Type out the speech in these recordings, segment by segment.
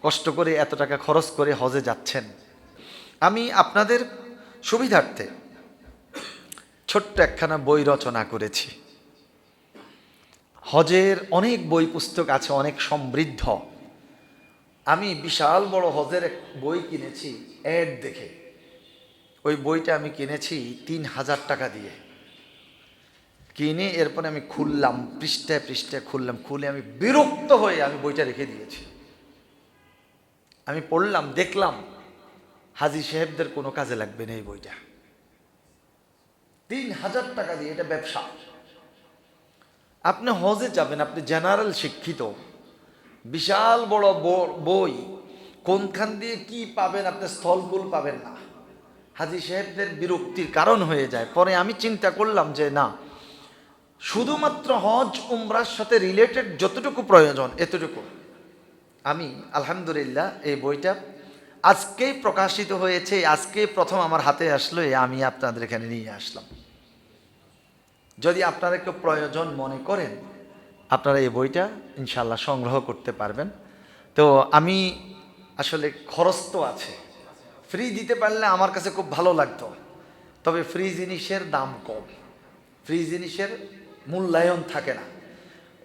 কষ্ট করে এত টাকা খরচ করে হজে যাচ্ছেন। আমি আপনাদের সুবিধার্থে ছোট্ট একখানা বই রচনা করেছি। হজের অনেক বই পুস্তক আছে, অনেক সমৃদ্ধ। আমি বিশাল বড় হজের এক বই কিনেছি অ্যাড দেখে। ওই বইটা আমি কিনেছি ৩,০০০ টাকা দিয়ে কিনে। এরপরে আমি খুললাম, পৃষ্ঠায় পৃষ্ঠায় খুললাম, খুলে আমি বিরক্ত হয়ে আমি বইটা রেখে দিয়েছি। আমি পড়লাম, দেখলাম হাজী সাহেবদের কোনো কাজে লাগবে না এই বইটা। ৩,০০০ টাকা দিয়ে, এটা ব্যবসা। আপনি হজে যাবেন, আপনি জেনারেল শিক্ষিত, বিশাল বড় বই, কোনখান দিয়ে কি পাবেন আপনি স্থলকুল পাবেন না। হাজী সাহেবদের বিরক্তির কারণ হয়ে যায়। পরে আমি চিন্তা করলাম যে না, শুধুমাত্র হজ উমরার সাথে রিলেটেড যতটুকু প্রয়োজন এতটুকু। আমি আলহামদুলিল্লাহ এই বইটা আজকেই প্রকাশিত হয়েছে, আজকেই প্রথম আমার হাতে আসলো, আমি আপনাদের এখানে নিয়ে আসলাম। যদি আপনারা কেউ প্রয়োজন মনে করেন, আপনারা এই বইটা ইনশাল্লাহ সংগ্রহ করতে পারবেন। তো আমি আসলে খরচ তো আছে, ফ্রি দিতে পারলে আমার কাছে খুব ভালো লাগতো, তবে ফ্রি জিনিসের দাম কম, ফ্রি জিনিসের মূল্যায়ন থাকে না।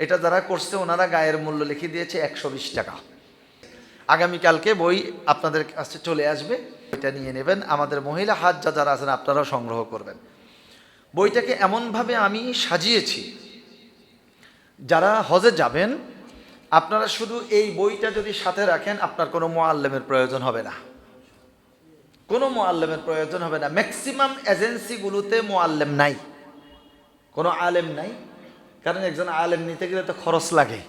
এটা যারা করছে ওনারা গায়ের মূল্য লিখে দিয়েছে 120 টাকা। আগামীকালকে বই আপনাদের কাছে চলে আসবে, এটা নিয়ে নেবেন। আমাদের মহিলা হাজ্জা যারা আছেন আপনারাও সংগ্রহ করবেন। বইটাকে এমনভাবে আমি সাজিয়েছি, যারা হজে যাবেন আপনারা শুধু এই বইটা যদি সাথে রাখেন, আপনার কোনো মুআল্লিমের প্রয়োজন হবে না, কোনো মুআল্লিমের প্রয়োজন হবে না। ম্যাক্সিমাম এজেন্সিগুলোতে মুআল্লিম নাই, কোনো আলেম নাই, কারণ একজন আলেম নিতে গেলে তো খরচ লাগে,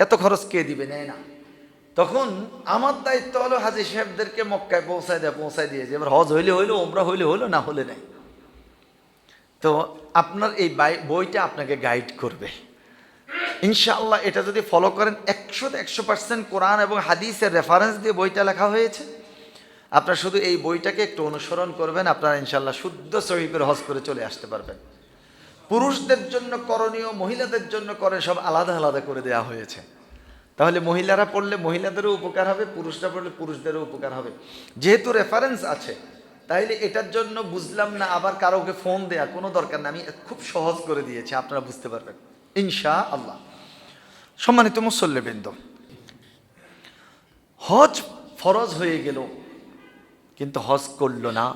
এত খরচ কে দিবে, নেয় না। তখন আমার দায়িত্ব হলো হাজী সাহেবদেরকে মক্কায় পৌঁছায় দিয়েছে। এবার হজ হইলে হইলো, ওমরা হইলে হইলো, না হলে নাই। তো আপনার এই বইটা আপনাকে গাইড করবে ইনশাআল্লাহ। এটা যদি ফলো করেন, 100% কোরআন এবং হাদিসের রেফারেন্স দিয়ে বইটা লেখা হয়েছে। আপনার শুধু এই বইটাকে একটু অনুসরণ করবেন, আপনারা ইনশাআল্লাহ শুদ্ধ সহি করে হজ করে চলে আসতে পারবেন। পুরুষদের জন্য করণীয়, মহিলাদের জন্য করে সব আলাদা আলাদা করে দেওয়া হয়েছে। তাহলে মহিলারা পড়লে মহিলাদেরও উপকার হবে, পুরুষরা পড়লে পুরুষদেরও উপকার হবে। যেহেতু রেফারেন্স আছে, তাইলে এটার জন্য বুঝলাম না আবার কারোকে ফোন দেয়া কোনো দরকার না, আমি খুব সহজ করে দিয়েছি, আপনারা বুঝতে পারবেন ইনশাআল্লাহ। সম্মানিত মুসল্লিবৃন্দ, হজ ফরজ হয়ে গেল কিন্তু হজ করল না,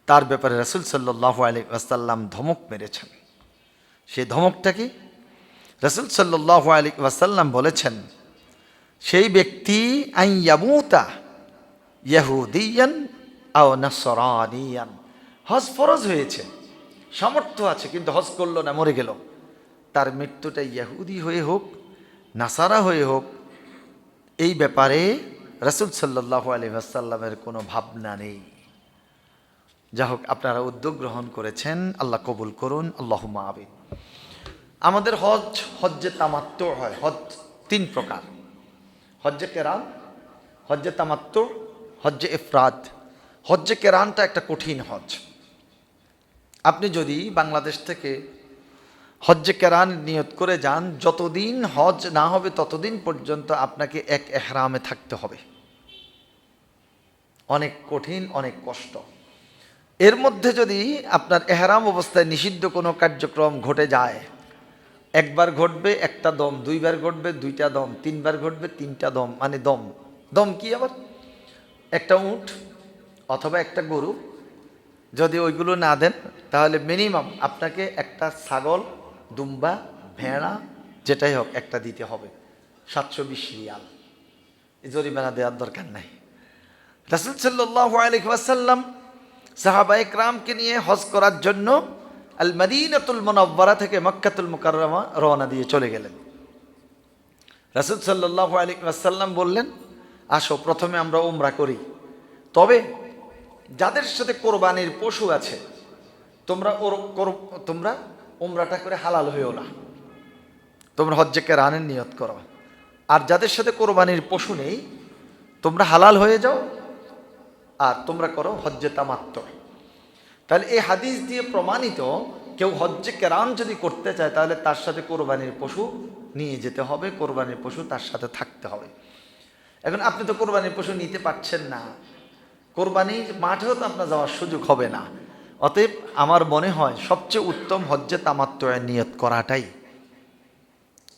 তার ব্যাপারে রাসূল সাল্লাল্লাহু আলাইহি ওয়াসাল্লাম ধমক মেরেছেন। সেই ধমকটা কি? রাসূল সাল্লাল্লাহু আলাইহি ওয়াসাল্লাম বলেছেন, সেই ব্যক্তি আন ইয়ামুতা ইহুদিয়ান আও নাসরানিয়ান, হজ ফরজ হয়েছে, সামর্থ্য আছে, কিন্তু হজ করলো না, মরে গেল, তার মৃত্যুটা ইহুদি হয়ে হোক নাসারা হয়ে হোক, এই ব্যাপারে রাসূল সাল্লাল্লাহু আলাইহি ওয়াসাল্লামের কোনো ভাবনা নেই। যা হোক, আপনারা উদ্যোগ গ্রহণ করেছেন, আল্লাহ কবুল করুন, আল্লাহুম্মা আমিন। আমাদের হজ্জে তামাত্তু হয়। হজ 3 প্রকার: হজ্জে কেরান, হজ্জে তামাত্তু, হজ্জে ইফরাদ। হজ্জে কেরানটা একটা কঠিন হজ। আপনি যদি বাংলাদেশ থেকে হজ্জে কেরান নিয়ত করে যান, যতদিন হজ না হবে ততদিন পর্যন্ত আপনাকে এক এহরামে থাকতে হবে। অনেক কঠিন, অনেক কষ্ট। এর মধ্যে যদি আপনার এহরাম অবস্থায় নিষিদ্ধ কোনো কার্যক্রম ঘটে যায়, একবার ঘটবে একটা দম, দুইবার ঘটবে 2টা দম, 3বার ঘটবে 3টা দম, মানে দম। দম কি আবার? একটা উট অথবা একটা গরু, যদি ওইগুলো না দেন তাহলে মিনিমাম আপনাকে একটা ছাগল, দুম্বা, ভেড়া, যেটাই হোক একটা দিতে হবে। 720 রিয়াল। জরিমানা দেওয়ার দরকার নাই। রাসূল সাল্লাল্লাহু আলাইহি ওয়াসাল্লাম সাহাবায়ে কেরামকে নিয়ে হজ করার জন্য আল মদিনাতুল মুনাওয়ারা থেকে মক্কাতুল মুকাররমা রওনা দিয়ে চলে গেলেন। রাসূল সাল্লাল্লাহু আলাইহি ওয়াসাল্লাম বললেন, আসো প্রথমে আমরা উমরা করি, তবে যাদের সাথে কোরবানির পশু আছে তোমরা উমরাটা করে হালাল হইও না, তোমরা হজ্জে কেরানের নিয়ত করো। আর যাদের সাথে কোরবানির পশু নেই তোমরা হালাল হয়ে যাও, আর তোমরা করো হজ্জে তামাত্তু। তাহলে এই হাদিস দিয়ে প্রমাণিত, কেউ হজ্জে কেরান যদি করতে চায় তাহলে তার সাথে কোরবানির পশু নিয়ে যেতে হবে, কোরবানির পশু তার সাথে থাকতে হবে। এখন আপনি তো কোরবানির পশু নিতে পারছেন না, কোরবানির মাঠেও তো আপনার যাওয়ার সুযোগ হবে না। অতএব আমার মনে হয় সবচেয়ে উত্তম হজ্জে তামাত্তুয়ের নিয়ত করাটাই।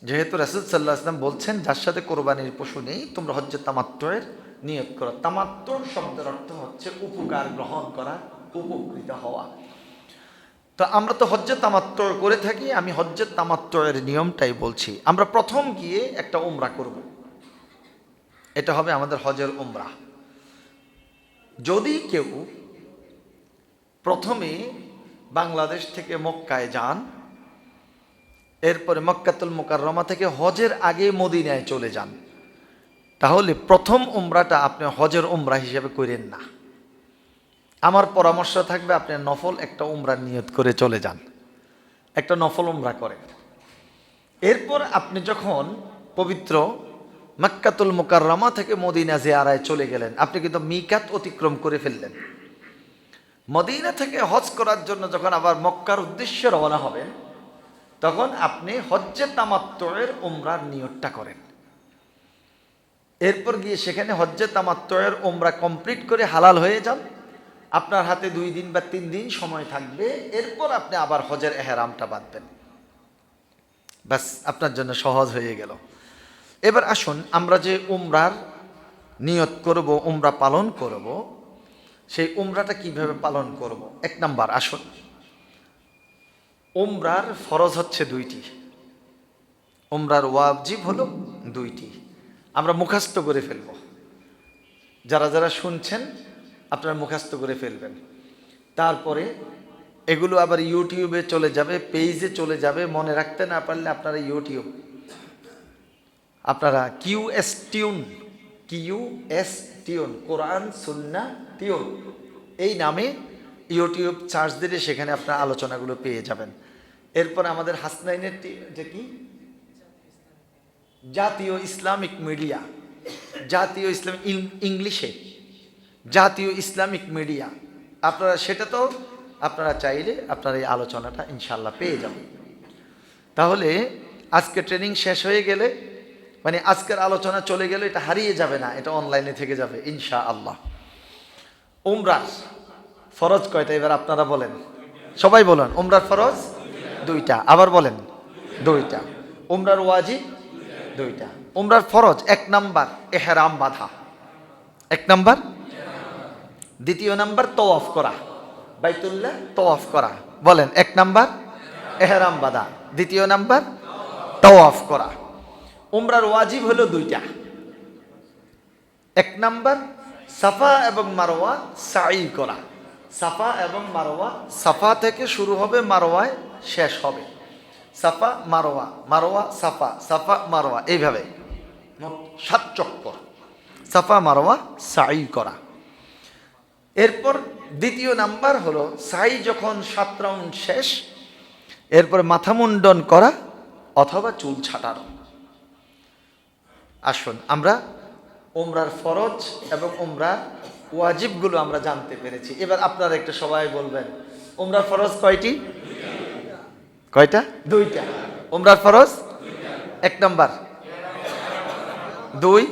যেহেতু রাসূল সাল্লাল্লাহু আলাইহি ওয়াসাল্লাম বলছেন, যার সাথে কোরবানির পশু নেই তোমরা হজ্জে তামাত্তুয়ের নিয়ত করো। তামাত্তু শব্দের অর্থ হচ্ছে উপকার গ্রহণ করা, উপকৃত হওয়া। তো আমরা তো হজ্জে তামাত্তু করে থাকি, আমি হজ্জে তামাত্তুয়ের নিয়মটাই বলছি। আমরা প্রথম গিয়ে একটা উমরা করব, এটা হবে আমাদের হজের উমরা। যদি কেউ প্রথমে বাংলাদেশ থেকে মক্কায় যান, এরপরে মক্কাতুল মুকাররমা থেকে হজের আগে মদিনায় চলে যান, তাহলে প্রথম উমরাটা আপনি হজের উমরা হিসেবে করেন না। আমার পরামর্শ থাকবে আপনি নফল একটা উমরার নিয়ত করে চলে যান, একটা নফল উমরা করেন। এরপর আপনি যখন পবিত্র মক্কাতুল মুকাররমা থেকে মদিনা জিয়ারায় চলে গেলেন, আপনি কিন্তু মিকাত অতিক্রম করে ফেললেন। মদিনা থেকে হজ করার জন্য যখন আবার মক্কার উদ্দেশ্যে রওনা হবেন, তখন আপনি হজ্জে তামাত্তুয়ের উমরার নিয়তটা করেন। এরপর গিয়ে সেখানে হজ্জে তামাত্তুয়ের উমরা কমপ্লিট করে হালাল হয়ে যান। আপনার হাতে 2 দিন বা 3 দিন সময় থাকবে, এরপর আপনি আবার হজের এহরামটা বাঁধবেন। ব্যাস, আপনার জন্য সহজ হয়ে গেল। এবার আসুন আমরা যে উমরার নিয়ত করব, উমরা পালন করব, সেই উমরাটা কিভাবে পালন করব। 1 নাম্বার, আসুন, উমরার ফরজ হচ্ছে 2টি, উমরার ওয়াজিব হলো 2টি। আমরা মুখস্থ করে ফেলব, যারা যারা শুনছেন আপনারা মুখস্থ করে ফেলবেন। তারপরে এগুলো আবার ইউটিউবে চলে যাবে, পেজে চলে যাবে। মনে রাখতে না পারলে আপনারা ইউটিউব, আপনারা কিউএস টিউন কোরআন সুন্নাহ টিউন এই নামে ইউটিউব সার্চ দিলে সেখানে আপনার আলোচনাগুলো পেয়ে যাবেন। এরপর আমাদের হাসনাইনের যে কি জাতীয় ইসলামিক মিডিয়া, জাতীয় ইসলাম ইংলিশে জাতীয় ইসলামিক মিডিয়া, আপনারা সেটা তো আপনারা চাইলে আপনারা এই আলোচনাটা ইনশাল্লাহ পেয়ে যাবেন। তাহলে আজকে ট্রেনিং শেষ হয়ে গেলে, মানে আজকের আলোচনা চলে গেলে এটা হারিয়ে যাবে না, এটা অনলাইনে থেকে যাবে ইনশাআল্লাহ। উমরার ফরজ কয়টা এবার আপনারা বলেন, সবাই বলেন। উমরার ফরজ 2টা, আবার বলেন 2টা। উমরার ওয়াজিব 2টা। উমরার ফরজ 1 নাম্বার এহরাম বাঁধা, 1 নাম্বার। 2য় নাম্বার তওয়াফ করা, বাইতুল্লাহ তওয়াফ করা। বলেন, 1 নাম্বার এহরাম বাঁধা, 2য় নাম্বার তওয়াফ করা। উমরার ওয়াজিব হলো 2টা। 1 নাম্বার সাফা এবং মারওয়া সাই করা। সাফা এবং মারওয়া, সাফা থেকে শুরু হবে, মারওয়ায় শেষ হবে। সাফা মারওয়া, মারওয়া সাফা, সাফা মারওয়া, এইভাবে 7 চক্কর সাফা মারওয়া সাই করা। এরপর 2য় নাম্বার হলো সাই যখন 7 রাউন্ড শেষ, এরপর মাথা মুন্ডন করা অথবা চুল ছাটানো। আসুন আমরা উমরার ফরজ এবং উমরার ওয়াজিবগুলো আমরা জানতে পেরেছি। এবার আপনারা একটু সবাই বলবেন, উমরার ফরজ কয়টি? কয়টা? 2টা। উমরার ফরজ 1 নাম্বার 2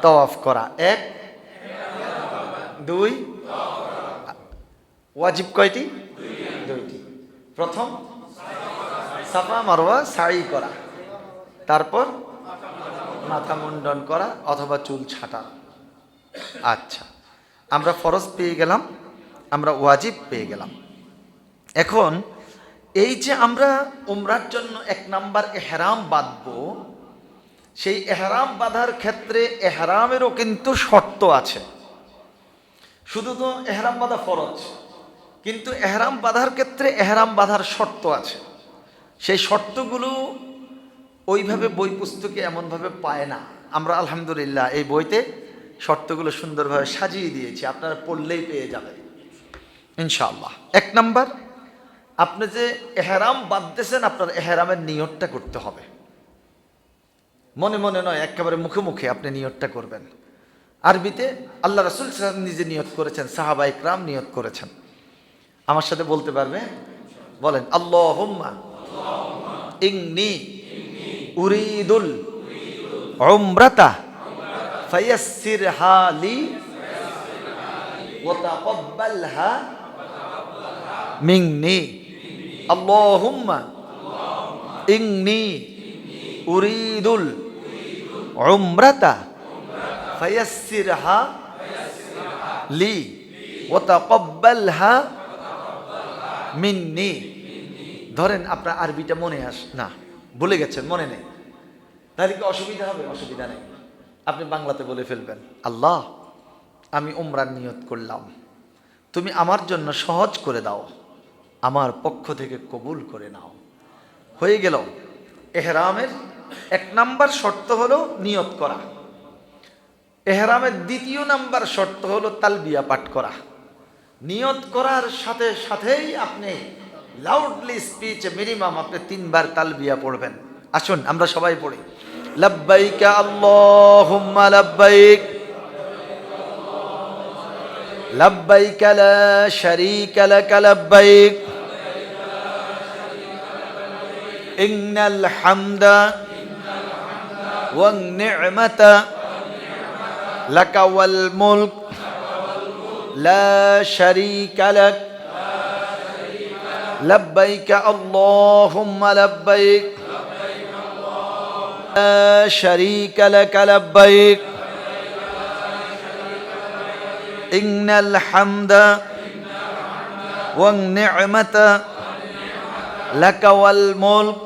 তওয়াফ করা, 1 2। ওয়াজিব কয়টি? 2টি। প্রথম সাফা মারওয়া সাই করা, তারপর মাথা মুন্ডন করা অথবা চুল ছাটা। আচ্ছা, আমরা ফরজ পেয়ে গেলাম, আমরা ওয়াজিব পেয়ে গেলাম। এখন এই যে আমরা উমরার জন্য 1 নাম্বার এহরাম বাঁধবো, সেই এহরাম বাঁধার ক্ষেত্রে এহরামেরও কিন্তু শর্ত আছে। শুধু তো এহরাম বাঁধা ফরজ, কিন্তু এহরাম বাঁধার ক্ষেত্রে এহরাম বাঁধার শর্ত আছে। সেই শর্তগুলো ওইভাবে বই পুস্তকে এমনভাবে পায় না। আমরা আলহামদুলিল্লাহ এই বইতে শর্তগুলো সুন্দরভাবে সাজিয়ে দিয়েছি, আপনারা পড়লেই পেয়ে যাবেন ইনশাআল্লাহ। 1 নাম্বার, আপনি যে এহরাম বাঁধতেছেন আপনার এহরামের নিয়তটা করতে হবে। মনে মনে নয়, একেবারে মুখে মুখে আপনি নিয়তটা করবেন। আরবিতে আল্লাহ রাসূল সাল্লাল্লাহু আলাইহি ওয়াসাল্লাম নিজে নিয়ত করেছেন, সাহাবা ইকরাম নিয়ত করেছেন। আমার সাথে বলতে পারবে? বলেন, আল্লাহুম্মা ইন্নী উরিদুল উমরাতা ফায়াসসিরহা লি ওয়া তাকাব্বালহা মিন্নি আল্লাহুম্মা ইন্নী উরিদুল উমরাতা ফায়াসসিরহা লি ওয়া তাকাব্বালহা মিন্নি। ধরেন আপনার আরবিটা মনে না, ভুলে গেছেন, মনে নেই, তাহলে কি অসুবিধা হবে? অসুবিধা নেই, আপনি বাংলাতে বলে ফেলবেন, আল্লাহ আমি উমরার নিয়ত করলাম, তুমি আমার জন্য সহজ করে দাও, আমার পক্ষ থেকে কবুল করে নাও। হয়ে গেল। এহরামের 1 নাম্বার শর্ত হলো নিয়ত করা। এহরামের 2 নাম্বার শর্ত হলো তালবিয়া পাঠ করা। নিয়ত করার সাথে সাথেই আপনি লাউডলি স্পিচে মিনিমাম আপনি 3 বার তালবিয়া পড়বেন। আসুন আমরা সবাই পড়ি, লব্বাইক আল্লাহুম্মা লব্বাইক লব্বাইক লা শারীকা লাক লব্বাইক ইন্নাল হামদা ওয়ান নি'মাতা লাকা ওয়াল মুলক লা শারীকা লাক লব্বাইক আল্লাহুম্মা লব্বাইক লা শারীকা লাক লব্বাইক ইন্নাল হামদা ওয়ান নি'মাতা লাকা ওয়াল মুলক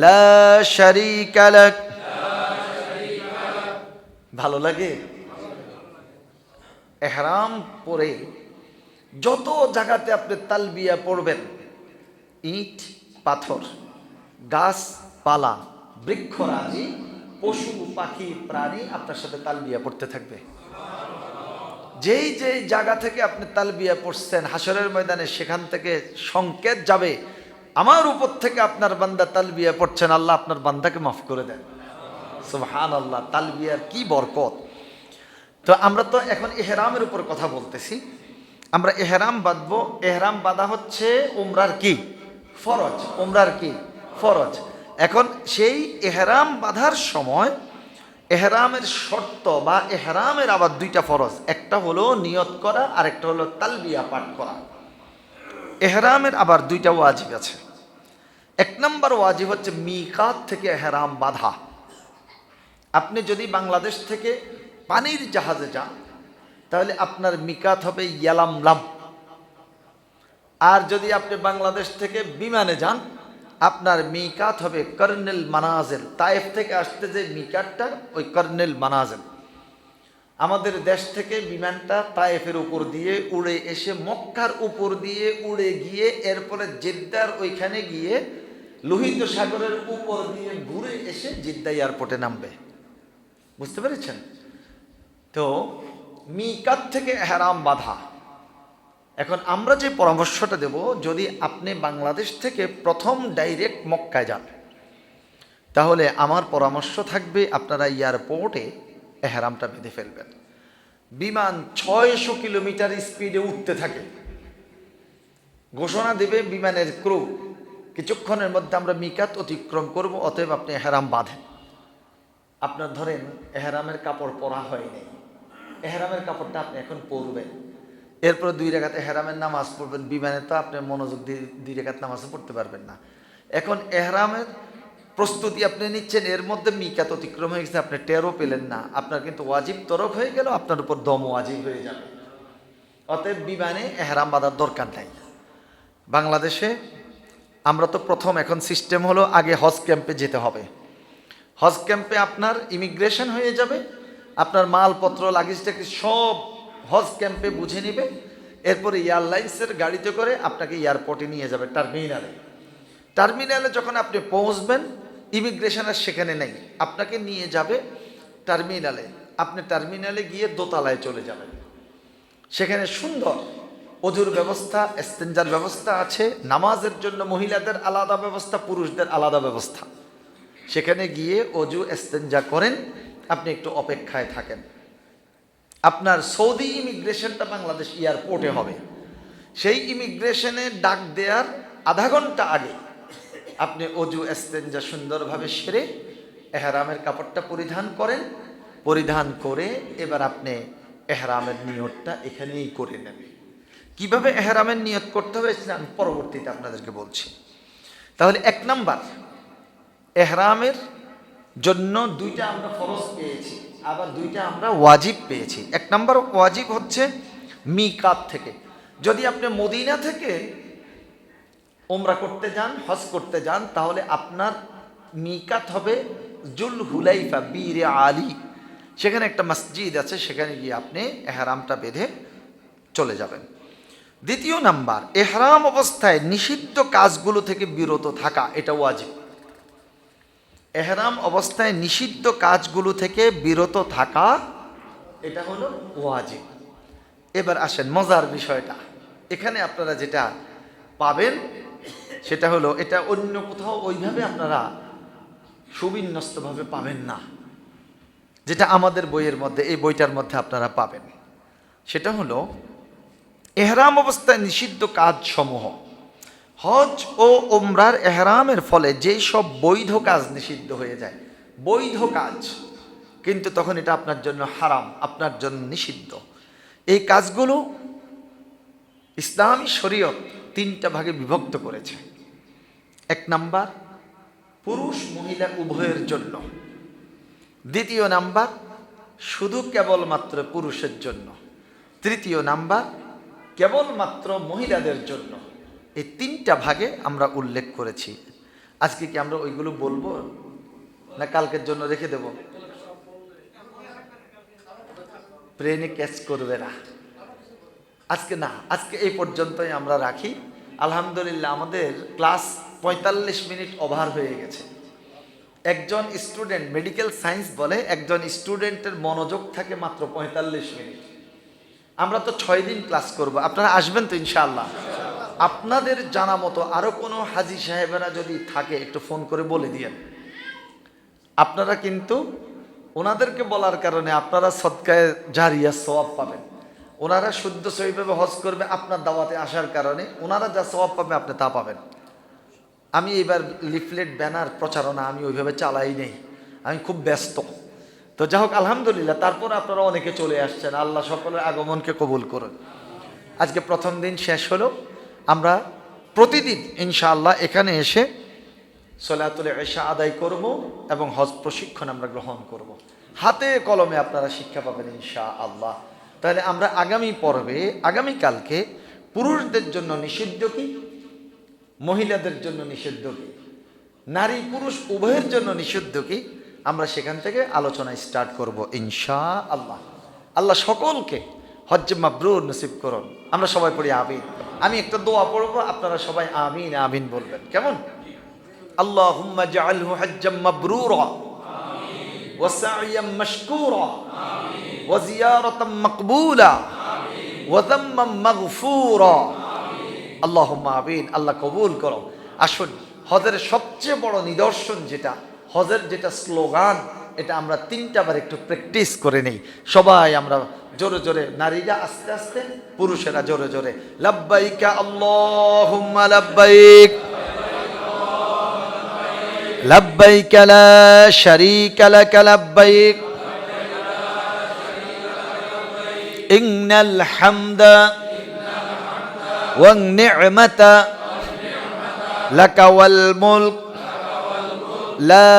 লা শারীকা লাক। ভালো লাগে? এহরাম পরে যত জায়গাতে আপনি তালবিয়া পড়বেন, ইট পাথর, গাছপালা, বৃক্ষরাজি, পশু পাখি প্রাণী আপনার সাথে তালবিয়া পড়তে থাকবে। যেই যেই জায়গা থেকে আপনি তালবিয়া পড়ছেন হাসরের ময়দানে, সেখান থেকে সংকেত যাবে, আমার উপর থেকে আপনার বান্দা তালবিয়া পড়ছেন, আল্লাহ আপনার বান্দাকে মাফ করে দেন। সুবহানাল্লাহ, তালবিয়ার কি বরকত। তো আমরা তো এখন ইহরামের উপর কথা বলতেছি। আমরা ইহরাম বাঁধবো। ইহরাম বাঁধা হচ্ছে উমরার কি ফরজ, উমরার কি ফরজ। এখন সেই ইহরাম বাঁধার সময় এহরামের শর্ত বা এহরামের আবার 2টা ফরজ, একটা হলো নিয়ত করা আর একটা হলো তালবিয়া পাঠ করা। এহরামের আবার 2টা ওয়াজিব আছে। 1 নাম্বার ওয়াজিব হচ্ছে মিকাত থেকে এহরাম বাঁধা। আপনি যদি বাংলাদেশ থেকে পানির জাহাজে যান তাহলে আপনার মিকাত হবে ইয়ালামলাম। আর যদি আপনি বাংলাদেশ থেকে বিমানে যান আপনার মিকাত হবে কর্নেল মানাজেল। তায়েফ থেকে আসতে যে মিকাতটা ওই কর্নেল মানাজেল। আমাদের দেশ থেকে বিমানটা তায়েফের উপর দিয়ে উড়ে এসে মক্কার উপর দিয়ে উড়ে গিয়ে এরপরে জেদ্দার ওইখানে গিয়ে লোহিত সাগরের উপর দিয়ে ঘুরে এসে জিদ্দা এয়ারপোর্টে নামবে। বুঝতে পেরেছেন? তো মিকাত থেকে এহরাম বাঁধা। এখন আমরা যে পরামর্শটা দেব, যদি আপনি বাংলাদেশ থেকে প্রথম ডাইরেক্ট মক্কায় যান তাহলে আমার পরামর্শ থাকবে আপনারা এয়ারপোর্টে এহরামটা বেঁধে ফেলবেন। বিমান 600 কিলোমিটার স্পিডে উঠতে থাকে, ঘোষণা দেবে বিমানের ক্রু কিছুক্ষণের মধ্যে আমরা মিকাত অতিক্রম করব, অতএব আপনি এহরাম বাঁধেন। আপনার ধরেন এহরামের কাপড় পরা হয়নি, এহরামের কাপড়টা আপনি এখন পরবেন, এরপর 2 রাকাত এহরামের নামাজ পড়বেন। বিমানে তো আপনি মনোযোগ দিয়ে 2 রাকাত নামাজও পড়তে পারবেন না। এখন এহরামের প্রস্তুতি আপনি নিচ্ছেন, এর মধ্যে মিকাত অতিক্রম হয়ে গেছে, আপনি টেরও পেলেন না, আপনার কিন্তু ওয়াজিব তরক হয়ে গেল, আপনার উপর দম ওয়াজিব হয়ে যাবে। অতএব বিমানে এহরাম বাঁধার দরকার নাই। বাংলাদেশে আমরা তো প্রথম এখন সিস্টেম হলো আগে হজ ক্যাম্পে যেতে হবে। হজ ক্যাম্পে আপনার ইমিগ্রেশন হয়ে যাবে, আপনার মালপত্র লাগেজ টাগেজ সব হজ ক্যাম্পে বুঝে নেবে, এরপরে এয়ারলাইন্সের গাড়িতে করে আপনাকে এয়ারপোর্টে নিয়ে যাবে টার্মিনালে। টার্মিনালে যখন আপনি পৌঁছবেন, ইমিগ্রেশনের সেখানে নেই, আপনাকে নিয়ে যাবে টার্মিনালে। আপনি টার্মিনালে গিয়ে দোতলায় চলে যাবেন, সেখানে সুন্দর অজুর ব্যবস্থা, ইস্তেঞ্জার ব্যবস্থা আছে, নামাজের জন্য মহিলাদের আলাদা ব্যবস্থা, পুরুষদের আলাদা ব্যবস্থা। সেখানে গিয়ে অজু ইস্তেঞ্জা করেন, আপনি একটু অপেক্ষায় থাকেন। আপনার সৌদি ইমিগ্রেশনটা বাংলাদেশ এয়ারপোর্টে হবে, সেই ইমিগ্রেশনে ডাক দেওয়ার আধা ঘন্টা আগে আপনি অজু ইস্তেঞ্জা সুন্দরভাবে সেরে এহরামের কাপড়টা পরিধান করেন, পরিধান করে এবার আপনি এহরামের নিয়তটা এখানেই করে নেবেন। কিভাবে এহরামের নিয়ত করতে হবে সেটা আমি পরবর্তীতে আপনাদেরকে বলছি। তাহলে 1 নাম্বার, এহরামের জন্য 2টা আমরা ফরজ পেয়েছি, আবার 2টা আমরা ওয়াজিব পেয়েছি। 1 নাম্বার ওয়াজিব হচ্ছে মিকাত থেকে। যদি আপনি মদিনা থেকে উমরা করতে যান, হজ করতে যান, তাহলে আপনার মিকাত হবে জুল হুলাইফা বীরে আলী। সেখানে একটা মসজিদ আছে, সেখানে গিয়ে আপনি এহরামটা বেঁধে চলে যাবেন। 2 নাম্বার, এহরাম অবস্থায় নিষিদ্ধ কাজগুলো থেকে বিরত থাকা, এটা ওয়াজিব। এহরাম অবস্থায় নিষিদ্ধ কাজগুলো থেকে বিরত থাকা, এটা হলো ওয়াজিব। এবার আসেন মজার বিষয়টা, এখানে আপনারা যেটা পাবেন সেটা হলো, এটা অন্য কোথাও ওইভাবে আপনারা সুবিন্যস্তভাবে পাবেন না, যেটা আমাদের বইয়ের মধ্যে, এই বইটার মধ্যে আপনারা পাবেন। সেটা হলো এহরাম অবস্থায় নিষিদ্ধ কাজসমূহ। হজ ও উমরার এহরামের ফলে যেই সব বৈধ কাজ নিষিদ্ধ হয়ে যায়, বৈধ কাজ, কিন্তু তখন এটা আপনার জন্য হারাম, আপনার জন্য নিষিদ্ধ। এই কাজগুলো ইসলামী শরীয়ত 3টা ভাগে বিভক্ত করেছে। 1 নাম্বার, পুরুষ মহিলা উভয়ের জন্য। 2 নাম্বার, শুধু কেবলমাত্র পুরুষের জন্য। 3 নাম্বার, কেবলমাত্র মহিলাদের জন্য। এই 3টা ভাগে আমরা উল্লেখ করেছি। আজকে কি আমরা ওইগুলো বলবো না কালকের জন্য রেখে দেব? ব্রেনে ক্যাচ করবে না আজকে, না, আজকে এই পর্যন্তই আমরা রাখি। আলহামদুলিল্লাহ আমাদের ক্লাস 45 মিনিট ওভার হয়ে গেছে। একজন স্টুডেন্ট, মেডিকেল সায়েন্স বলে একজন স্টুডেন্টের মনোযোগ থাকে মাত্র 45 মিনিট। আমরা তো 6 দিন ক্লাস করব, আপনারা আসবেন তো ইনশাআল্লাহ? আপনাদের জানা মতো আরো কোনো হাজী সাহেবেরা যদি থাকে একটু ফোন করে বলে দিয়েন। আপনারা কিন্তু ওনাদেরকে বলার কারণে আপনারা সদকায়ে জারিয়া সওয়াব পাবেন। ওনারা শুদ্ধ সহিভাবে হজ করবে, আপনার দাওয়াতে আসার কারণে ওনারা যা সওয়াব পাবে আপনি তা পাবেন। আমি এবার লিফলেট ব্যানার প্রচারণা আমি ওইভাবে চালাই নেই, আমি খুব ব্যস্ত। তো যাই হোক আলহামদুলিল্লাহ, তারপর আপনারা অনেকে চলে আসছেন, আল্লাহ সকলের আগমনকে কবুল করুন। আজকে প্রথম দিন শেষ হলো, আমরা প্রতিদিন ইনশাআল্লাহ এখানে এসে সলাতুল ইশা আদায় করব এবং হজ প্রশিক্ষণ আমরা গ্রহণ করব। হাতে কলমে আপনারা শিক্ষা পাবেন ইনশাআল্লাহ। তাহলে আমরা আগামী পর্বে, আগামীকালকে পুরুষদের জন্য নিষিদ্ধ কি, মহিলাদের জন্য নিষিদ্ধ কি, নারী পুরুষ উভয়ের জন্য নিষিদ্ধ কি, আমরা সেখান থেকে আলোচনা স্টার্ট করব ইনশাআল্লাহ। আল্লাহ সকলকে হজ্জে মাবরুর নসিব করুন। আমরা সবাই পড়ি আমিন। আমি একটা দোয়া পড়বো, আপনারা সবাই আমিন আমিন বলবেন, কেমন? আল্লাহুম্মা জাআলহু হজ্জাম মাবরুরা ওয়া সা'য়াম মাশকুরা ওয়া জিয়ারাতাম মাকবুলা ওয়া যাম্মান মাগফুরা। আল্লাহুম্মা আমিন। আল্লাহ কবুল করো। আসুন, হজের সবচেয়ে বড় নিদর্শন যেটা, হজের যেটা স্লোগান, এটা আমরা 3টা বার একটু প্র্যাকটিস করে নেই। সবাই আমরা জোরে জোরে, নারীরা আস্তে আস্তে, পুরুষেরা জোরে জোরে। লাব্বাইকা আল্লাহুম্মা লাব্বাইক লাব্বাইকা লা শারীকা লাকা লাব্বাইক ইন্নাল হামদা ওয়ান নি'মাতা লাকা ওয়াল মুলক লা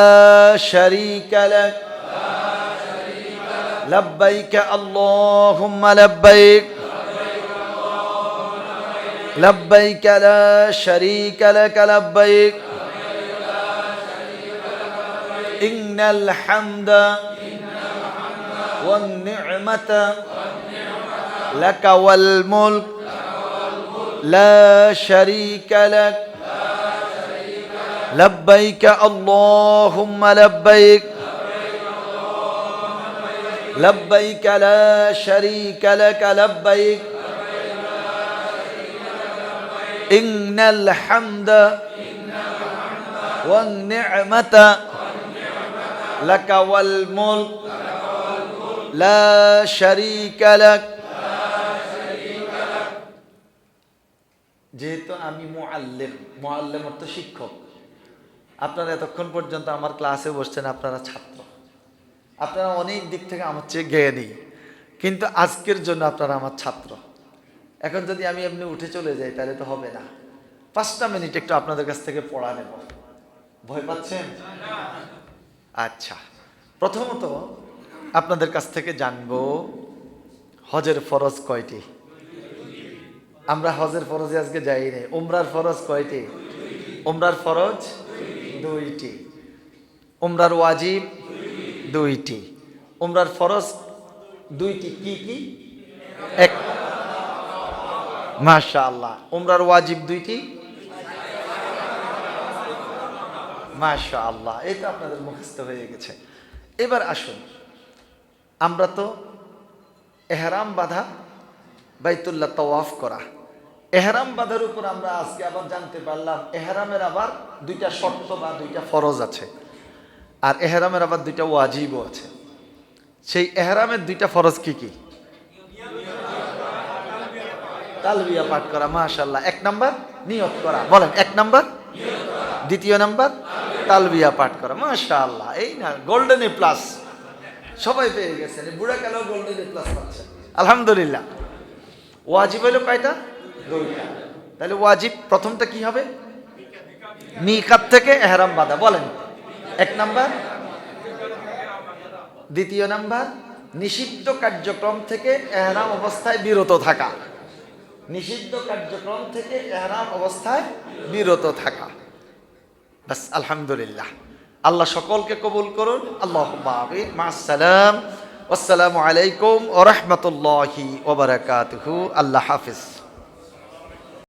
শারীকা লাক লাব্বাইকা আল্লাহুম্মা লাব্বাইক লাব্বাইকা লা শারীকা লাকা লাব্বাইক ইন্নাল হামদা ওয়ান নি'মাতা লাকা ওয়াল মুলক লা শারীকা লাক লাব্বাইকা আল্লাহুম্মা লাব্বাইক লাব্বাইকা লা শারীকা লাকা লাব্বাইক ইন্নাল হামদা ওয়ান নি'মাতা লাকা ওয়াল মুলক লা শারীকা লাক। যেহেতু আমি মুআল্লিম অর্থ শিক্ষক, আপনারা এতক্ষণ পর্যন্ত আমার ক্লাসে বসছেন, আপনারা ছাত্র। আপনারা অনেক দিক থেকে আমার চেয়ে জ্ঞানী, কিন্তু আজকের জন্য আপনারা আমার ছাত্র। এখন যদি আমি এমনি উঠে চলে যাই তাহলে তো হবে না। 5টা মিনিট একটু আপনাদের কাছ থেকে পড়া নেব। ভয় পাচ্ছেন? আচ্ছা, প্রথমত আপনাদের কাছ থেকে জানবো হজের ফরজ কয়টি? আমরা হজের ফরজে আজকে যাই নাই। উমরার ফরজ কয়টি? উমরার ফরজ 2টি। উমরার ওয়াজিব 2টি। উমরার ফরজ 2টি। কি কি? এক। মাশাআল্লাহ। উমরার ওয়াজিব 2টি। মাশাআল্লাহ, এই তো আপনাদের মুখস্থ হয়ে গেছে। এবার আসুন, আমরা তো এহরাম বাঁধা, বাইতুল্লাহ তাওয়াফ করা, এহরাম বাঁধার উপর আমরা আজকে আবার জানতে পারলাম এহরামের আবার 2টা শর্ত বা 2টা ফরজ আছে, আর এহরামের আবার 2টা ওয়াজিবও আছে। সেই এহরামের 2টা ফরজ কি কি? তালবিয়া পাঠ করা। মাশাআল্লাহ। 1 নাম্বার নিয়ত করা। বলেন 1 নাম্বার। 2য় নাম্বার তালবিয়া পাঠ করা। মাশাআল্লাহ, এই না গোল্ডেন এ প্লাস সবাই পেয়ে গেছেন। বুড়া কালেও গোল্ডেন এ প্লাস পাচ্ছেন, আলহামদুলিল্লাহ। ওয়াজিব হলো কয়টা? 2টা। তাহলে ওয়াজিব প্রথমটা কি হবে? মিকাত থেকে এহরাম বাঁধা। বলেন 1 নাম্বার। 2য় নাম্বার নিষিদ্ধ কার্যক্রম থেকে এহরাম অবস্থায় বিরত থাকা। নিষিদ্ধ কার্যক্রম থেকে এহরাম অবস্থায় বিরত থাকা। বাস, আলহামদুলিল্লাহ। আল্লাহ সকলকে কবুল করুন। আল্লাহুম্মা আমিন। মা'আস সালাম। আসসালামু আলাইকুম ওয়া রাহমাতুল্লাহি ওয়া বারাকাতুহু। আল্লাহ হাফেজ।